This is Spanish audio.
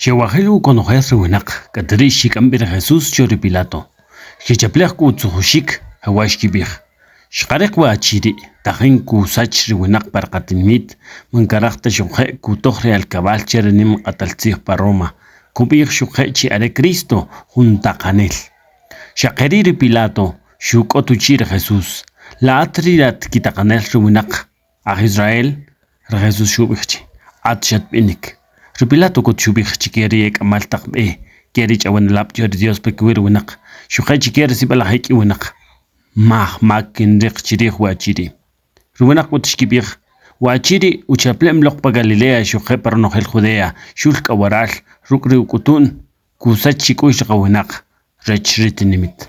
Xewajelu conocer winak katrishik ambir Jesús chori Pilato. Hichaplej ku tsuhushik hawashkibij. Shqariq wa achiri tajin ku sachri winak parqatinmit mankarakta shukhe ku tohre al cabal cherenim qataltzih pa Roma. Kubij shukhe chi are Cristo junta qanel. Shaqeriri Pilato shukotuchir Jesús. La atrirat kitaqanel winak a Israel Jesús shubijchi. Atshat binik. Pilato kut shubij chikeri ek amaltaq be keri chawan lap jor Dios pe kwir winak shukhay chikeri sibala heki winak mak kinriq chirih wachiri ruwinak kut shkibij wachiri uchaplem loqpa Galilea shukhay parnohel Judea shulk awaral rukri ukutun kusach chikush qawinak rechrit nimit